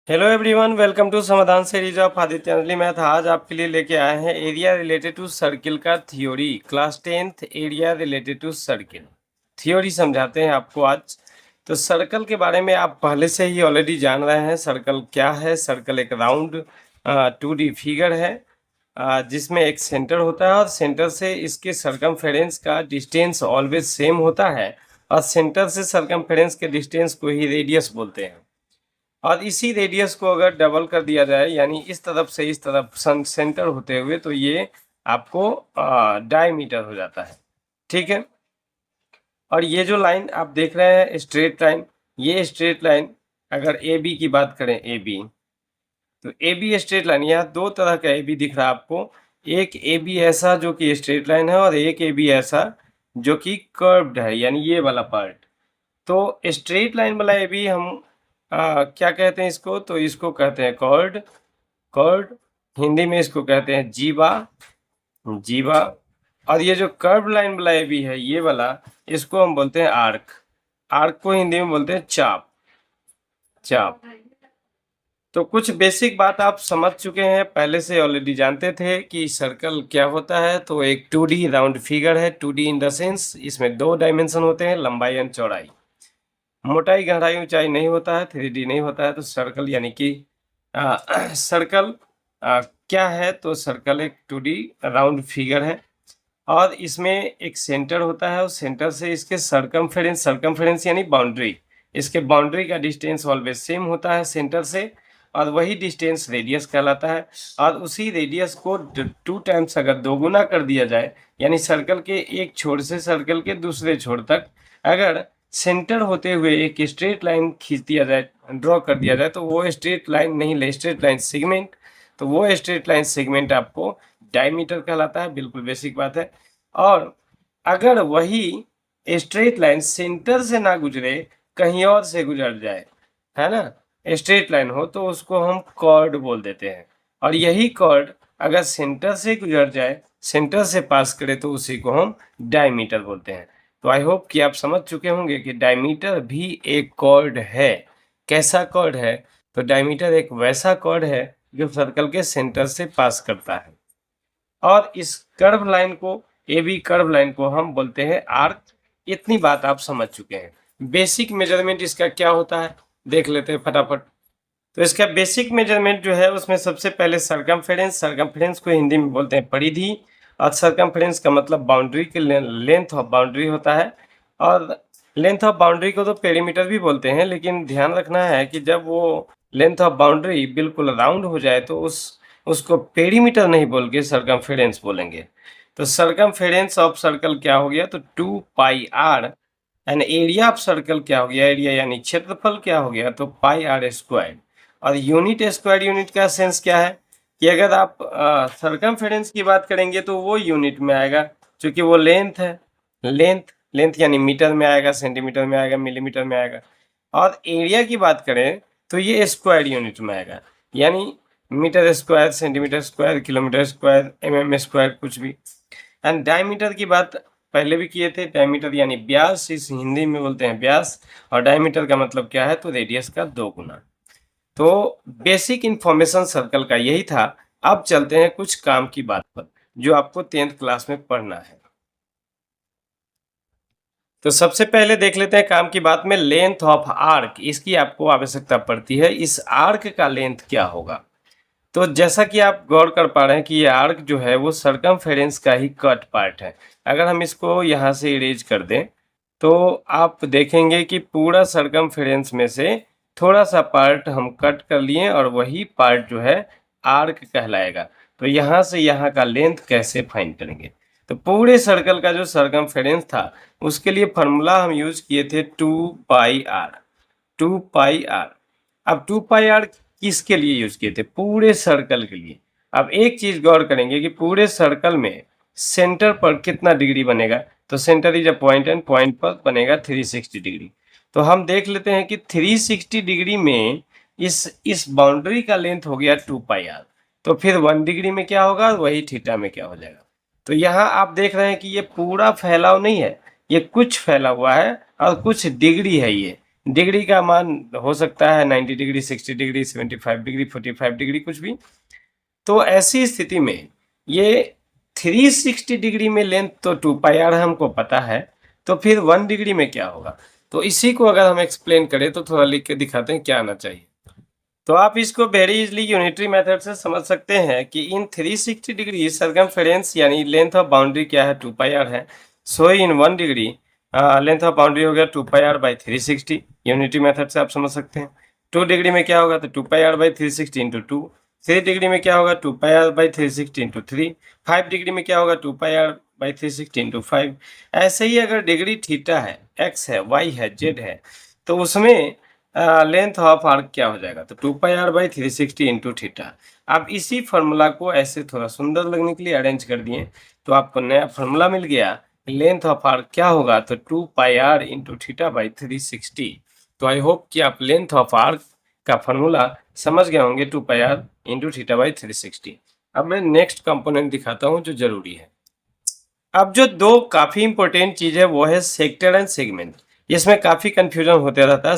Hello everyone, welcome to Samadhan series of Aditya Anjali math. आज आपके लिए लेके आए हैं एरिया रिलेटेड टू सर्किल का theory. Class 10th area related to circle theory समझाते हैं आपको आज। तो सर्कल के बारे में आप पहले से ही ऑलरेडी जान रहे हैं। सर्कल क्या है? सर्कल एक राउंड 2D फिगर है जिसमें एक सेंटर होता है और सेंटर से इसके सरकमफेरेंस का डिस्टेंस ऑलवेज सेम होता है और सेंटर से सरकमफेरेंस के डिस्टेंस को ही रेडियस बोलते हैं। और इसी रेडियस को अगर डबल कर दिया जाए, यानी इस तरफ से इस तरफ सेंटर होते हुए, तो ये आपको डायमीटर हो जाता है। ठीक है। और ये जो लाइन आप देख रहे हैं स्ट्रेट लाइन, ये स्ट्रेट लाइन अगर ए बी की बात करें, ए बी, तो ए बी स्ट्रेट लाइन, यहाँ दो तरह का ए बी दिख रहा है आपको। एक ए बी ऐसा जो कि स्ट्रेट लाइन है और एक ए बी ऐसा जो कि कर्व्ड है, यानी ये वाला पार्ट। तो स्ट्रेट लाइन वाला ए बी हम क्या कहते हैं इसको? तो इसको कहते हैं कॉर्ड। कॉर्ड हिंदी में इसको कहते हैं जीवा। जीवा। और ये जो कर्व लाइन वाला ए बी है, ये वाला, इसको हम बोलते हैं आर्क। आर्क को हिंदी में बोलते हैं चाप। चाप। तो कुछ बेसिक बात आप समझ चुके हैं, पहले से ऑलरेडी जानते थे कि सर्कल क्या होता है। तो एक 2D राउंड फिगर है। 2D इन द सेंस इसमें दो डायमेंशन होते हैं, लंबाई एंड चौड़ाई। मोटाई गहराई ऊंचाई नहीं होता है, 3D नहीं होता है। तो सर्कल यानी कि सर्कल क्या है? तो सर्कल एक 2D राउंड फिगर है और इसमें एक सेंटर होता है और सेंटर से इसके सरकमफेरेंस, सरकमफेरेंस यानी बाउंड्री, इसके बाउंड्री का डिस्टेंस ऑलवेज सेम होता है सेंटर से, और वही डिस्टेंस रेडियस कहलाता है। और उसी रेडियस को 2 टाइम्स अगर दोगुना कर दिया जाए, यानी सर्कल के एक छोर से सर्कल के दूसरे छोर तक अगर सेंटर होते हुए एक स्ट्रेट लाइन खींच दिया जाए, ड्रॉ कर दिया जाए, तो वो स्ट्रेट लाइन नहीं, स्ट्रेट लाइन सेगमेंट, तो वो स्ट्रेट लाइन सेगमेंट आपको डायमीटर कहलाता है। बिल्कुल बेसिक बात है। और अगर वही स्ट्रेट लाइन सेंटर से ना गुजरे, कहीं और से गुजर जाए, है ना, स्ट्रेट लाइन हो, तो उसको हम कॉर्ड बोल देते हैं। और यही कॉर्ड अगर सेंटर से गुजर जाए, सेंटर से पास करे, तो उसी को हम डायमीटर बोलते हैं। तो आई होप कि आप समझ चुके होंगे कि डायमीटर भी एक कॉर्ड है। कैसा कॉर्ड है? तो डायमीटर एक वैसा कॉर्ड है जो सर्कल के सेंटर से पास करता है। और इस कर्व लाइन को, ए बी कर्व लाइन को हम बोलते हैं आर्क। इतनी बात आप समझ चुके हैं। बेसिक मेजरमेंट इसका क्या होता है देख लेते हैं फटाफट। तो इसका बेसिक मेजरमेंट जो है, उसमें सबसे पहले सरकमफेरेंस, सरकमफेरेंस को हिंदी में बोलते हैं परिधि। और सरकमफेरेंस का मतलब बाउंड्री के लेंथ ऑफ बाउंड्री होता है। और लेंथ ऑफ बाउंड्री को तो पेरीमीटर भी बोलते हैं, लेकिन ध्यान रखना है कि जब वो लेंथ ऑफ बाउंड्री बिल्कुल राउंड हो जाए तो उसको पेरीमीटर नहीं बोल के सरकमफेरेंस बोलेंगे। तो सरकमफेरेंस ऑफ सर्कल क्या हो गया? तो 2πr। And area of circle क्या हो गया? एरिया यानी क्षेत्रफल क्या हो गया? तो πr²। और यूनिट स्क्वायर यूनिट का सेंस क्या है कि अगर आप सरकमफेरेंस की बात करेंगे तो वो यूनिट में आएगा, क्योंकि वो लेंथ है। लेंथ लेंथ यानी मीटर में आएगा, सेंटीमीटर में आएगा, मिलीमीटर में आएगा। और एरिया की बात करें तो ये स्क्वायर यूनिट में आएगा, यानी metre square, centimetre square, kilometre square, mm square, कुछ भी। एंड डायमीटर की बात पहले भी किए थे। डायमीटर यानी व्यास, इस हिंदी में बोलते हैं व्यास। और डायमीटर का मतलब क्या है? तो रेडियस का 2 गुना। तो बेसिक इंफॉर्मेशन सर्कल का यही था। अब चलते हैं कुछ काम की बात पर जो आपको 10th क्लास में पढ़ना है। तो सबसे पहले देख लेते हैं काम की बात में लेंथ ऑफ आर्क। इसकी आपको आवश्यकता पड़ती है। इस आर्क का लेंथ क्या होगा? तो जैसा कि आप गौर कर पा रहे हैं कि ये आर्क जो है वो सरकमफेरेंस का ही कट पार्ट है। अगर हम इसको यहाँ से इरेज कर दें तो आप देखेंगे कि पूरा सरकमफेरेंस में से थोड़ा सा पार्ट हम कट कर लिए और वही पार्ट जो है आर्क कहलाएगा। तो यहाँ से यहाँ का लेंथ कैसे फाइंड करेंगे? तो पूरे सर्कल का जो सरकमफेरेंस था उसके लिए फॉर्मूला हम यूज किए थे 2πr। 2πr। अब 2πr किसके लिए यूज किए थे? पूरे सर्कल के लिए। अब एक चीज गौर करेंगे कि पूरे सर्कल में सेंटर पर कितना डिग्री बनेगा? तो centre is a point and point पर बनेगा 360 डिग्री। तो हम देख लेते हैं कि 360 डिग्री में इस बाउंड्री का लेंथ हो गया 2πr। तो फिर 1 डिग्री में क्या होगा? वही थीटा में क्या हो जाएगा? तो यहाँ आप देख रहे हैं कि ये पूरा फैलाव नहीं है, ये कुछ फैला हुआ है और कुछ डिग्री है। डिग्री का मान हो सकता है 90 डिग्री, 60 डिग्री, 75 डिग्री, 45 डिग्री, कुछ भी। तो ऐसी स्थिति में ये 360 डिग्री में लेंथ तो 2 पाई आर हमको पता है, तो फिर 1 डिग्री में क्या होगा? तो इसी को अगर हम एक्सप्लेन करें तो थोड़ा लिख के दिखाते हैं क्या आना चाहिए। तो आप इसको वेरी इजली यूनिटरी मेथड से समझ सकते हैं कि इन 360 डिग्री सर्कमफेरेंस यानी लेंथ ऑफ बाउंड्री क्या है, 2 पाई आर है। सो इन 1 डिग्री लेंथ ऑफ बाउंड्री हो गया 2 pi R by 360। Unitary method से आप समझ सकते हैं। 2 डिग्री में क्या होगा? तो 2 pi R by 360 into 2। 3 degree में क्या होगा? 2 pi R by 360 into 3। 5 degree में क्या होगा? 2 पाई आर बाई 360 इंटू 5। ऐसे ही अगर डिग्री थीटा है, एक्स है, वाई है, जेड है, तो उसमें लेंथ ऑफ आर्क क्या हो जाएगा? तो 2 pi R by 360 into theta. आप इसी फॉर्मूला को ऐसे थोड़ा सुंदर लगने के लिए अरेंज कर दिए, तो आपको नया फॉर्मूला मिल गया। लेंथ ऑफ आर्क क्या होगा? तो 2 pi R into theta by 360। तो आई होप कि आप लेंथ ऑफ आर्क का फॉर्मूला समझ गए होंगे, 2 pi R into theta by 360। अब मैं नेक्स्ट कंपोनेंट दिखाता हूँ जो जरूरी है। अब जो दो काफी इंपॉर्टेंट चीज है वो है सेक्टर एंड सेगमेंट। इसमें काफी कंफ्यूजन होते रहता है।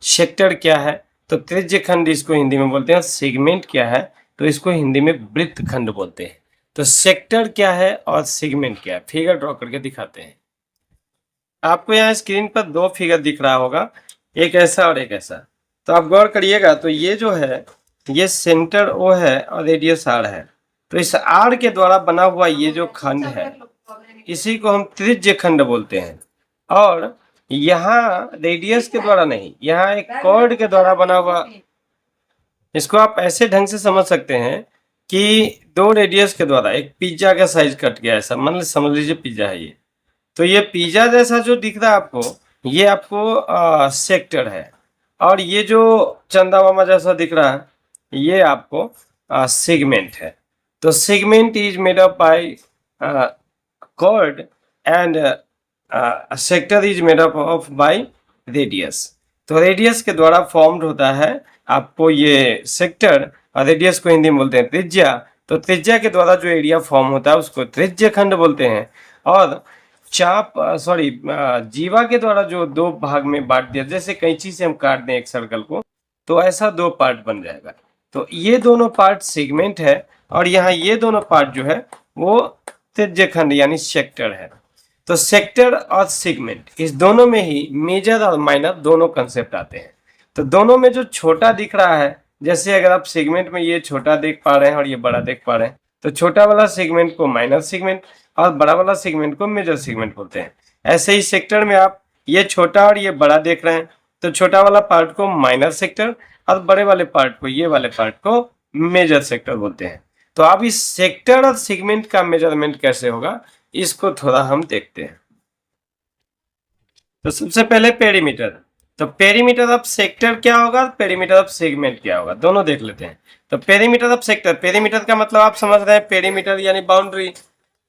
सेक्टर क्या है? तो त्रिज्य खंड इसको हिंदी में बोलते हैं। सेगमेंट क्या है? तो इसको हिंदी में वृत्त खंड बोलते हैं। तो सेक्टर क्या है और सेगमेंट क्या है, फिगर ड्रॉ करके दिखाते हैं। आपको यहाँ स्क्रीन पर दो फिगर दिख रहा होगा, एक ऐसा और एक ऐसा। तो आप गौर करिएगा, तो ये जो है ये सेंटर ओ है और रेडियस आर है। तो इस आर के द्वारा बना हुआ ये जो खंड है इसी को हम त्रिज्य खंड बोलते हैं। और यहाँ रेडियस के द्वारा नहीं, यहाँ एक कॉर्ड के द्वारा बना हुआ, इसको आप ऐसे ढंग से समझ सकते हैं कि दो रेडियस के द्वारा एक पिज्जा का साइज कट गया, ऐसा मान समझ लीजिए पिज्जा है ये। तो ये पिज्जा जैसा जो दिख रहा है आपको, ये आपको सेक्टर है। और ये जो चंदा मामा जैसा दिख रहा है ये आपको सेगमेंट है। तो segment is made up by chord and sector is made up of by radius. तो रेडियस के द्वारा फॉर्म्ड होता है आपको ये सेक्टर, और रेडियस को हिंदी में बोलते हैं त्रिज्या। तो त्रिज्या के द्वारा जो एरिया फॉर्म होता है उसको त्रिज्य खंड बोलते हैं। और जीवा के द्वारा जो दो भाग में बांट दिया, जैसे कैंची से हम काट दें एक सर्कल को, तो ऐसा दो पार्ट बन जाएगा। तो ये दोनों पार्ट सेगमेंट है और यहाँ ये दोनों पार्ट जो है वो त्रिज्य खंड यानी सेक्टर है। तो सेक्टर और सेगमेंट इस दोनों में ही मेजर और माइनर दोनों कंसेप्ट आते हैं। तो दोनों में जो छोटा दिख रहा है, जैसे अगर आप सेगमेंट में ये छोटा देख पा रहे हैं और ये बड़ा देख पा रहे हैं, तो छोटा वाला सेगमेंट को माइनर सेगमेंट और बड़ा वाला सेगमेंट को मेजर सेगमेंट बोलते हैं। ऐसे ही सेक्टर में आप ये छोटा और ये बड़ा देख रहे हैं, तो छोटा वाला पार्ट को माइनर सेक्टर और बड़े वाले पार्ट को, ये वाले पार्ट को मेजर सेक्टर बोलते हैं। तो अब इस सेक्टर और सेगमेंट का मेजरमेंट कैसे होगा इसको थोड़ा हम देखते हैं। तो सबसे पहले पेरीमीटर। तो पेरीमीटर ऑफ सेक्टर क्या होगा, पेरीमीटर ऑफ सेगमेंट क्या होगा, दोनों देख लेते हैं। तो पेरीमीटर ऑफ सेक्टर, पेरीमीटर का मतलब आप समझ रहे हैं पेरीमीटर यानी बाउंड्री।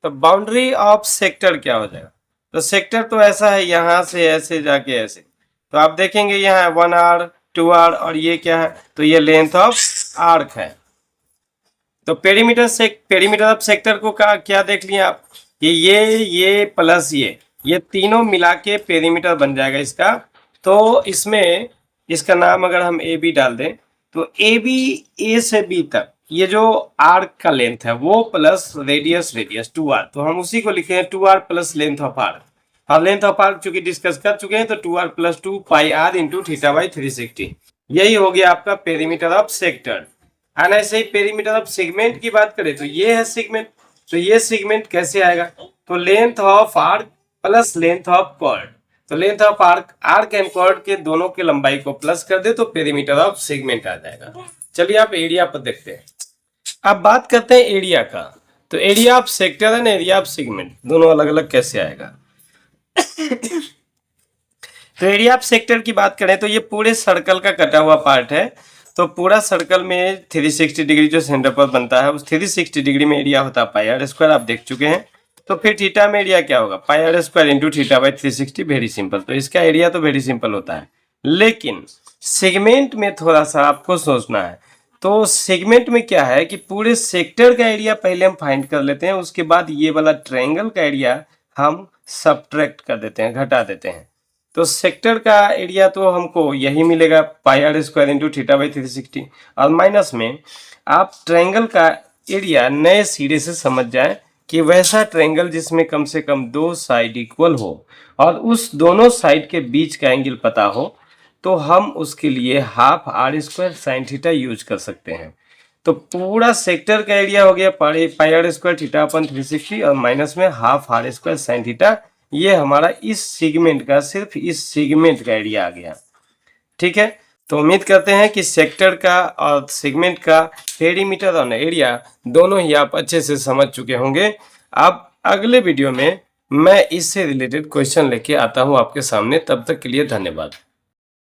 तो बाउंड्री ऑफ सेक्टर क्या हो जाएगा? तो सेक्टर तो ऐसा है, यहां से ऐसे जाके ऐसे। तो आप देखेंगे यहाँ 1 आर 2 आर और ये क्या है, तो ये लेंथ ऑफ आर्क है। तो पेरीमीटर ऑफ सेक्टर को क्या देख लिया आप, ये प्लस ये तीनों मिला के पेरीमीटर बन जाएगा इसका। तो इसमें इसका नाम अगर हम ए बी डाल दें, तो ए बी, ए से बी तक ये जो आर्क का लेंथ है वो प्लस रेडियस 2 आर, तो हम उसी को लिखे हैं 2 R plus length of arc. और लेंथ ऑफ आर्क चूंकि डिस्कस कर चुके हैं, तो 2 R plus 2 pi R into theta by 360, यही हो गया आपका पेरीमीटर ऑफ सेक्टर। और ऐसे ही पेरीमीटर ऑफ सेगमेंट की बात करें तो ये है सेगमेंट। तो ये सेगमेंट कैसे आएगा, तो length of arc plus length of chord. तो length of arc and chord के दोनों की लंबाई को प्लस कर दे तो पेरीमीटर ऑफ सेगमेंट आ जाएगा। चलिए आप एरिया पर देखते हैं। अब बात करते हैं एरिया का। तो area of sector and area of segment दोनों अलग अलग कैसे आएगा। तो एरिया ऑफ सेक्टर की बात करें तो ये पूरे सर्कल का कटा हुआ पार्ट है। तो पूरा सर्कल में 360 डिग्री जो सेंटर पर बनता है, उस 360 डिग्री में एरिया होता है पाई आर स्क्वायर, आप देख चुके हैं। तो फिर थीटा में एरिया क्या होगा, pi are square into theta by 360, very simple. तो इसका एरिया तो वेरी सिंपल होता है। लेकिन सेगमेंट में थोड़ा सा आपको सोचना है। तो सेगमेंट में क्या है कि पूरे सेक्टर का एरिया पहले हम फाइंड कर लेते हैं, उसके बाद ये वाला ट्रायंगल का एरिया हम सब्ट्रैक्ट कर देते हैं, घटा देते हैं। तो सेक्टर का एरिया तो हमको यही मिलेगा pi are square into theta by 360, और माइनस में आप ट्रायंगल का एरिया नए सिरे से समझ जाए कि वैसा ट्रायंगल जिसमें कम से कम दो साइड इक्वल हो और उस दोनों साइड के बीच का एंगल पता हो, तो हम उसके लिए half R square sine theta use कर सकते हैं। तो पूरा सेक्टर का एरिया हो गया pi are square theta upon 360 और माइनस में half R square sine theta. ये हमारा इस सेगमेंट का, सिर्फ इस सेगमेंट का एरिया आ गया। ठीक है, तो उम्मीद करते हैं कि सेक्टर का और सेगमेंट का पेरीमीटर और एरिया दोनों ही आप अच्छे से समझ चुके होंगे। अब अगले वीडियो में मैं इससे रिलेटेड क्वेश्चन लेके आता हूं आपके सामने। तब तक के लिए धन्यवाद।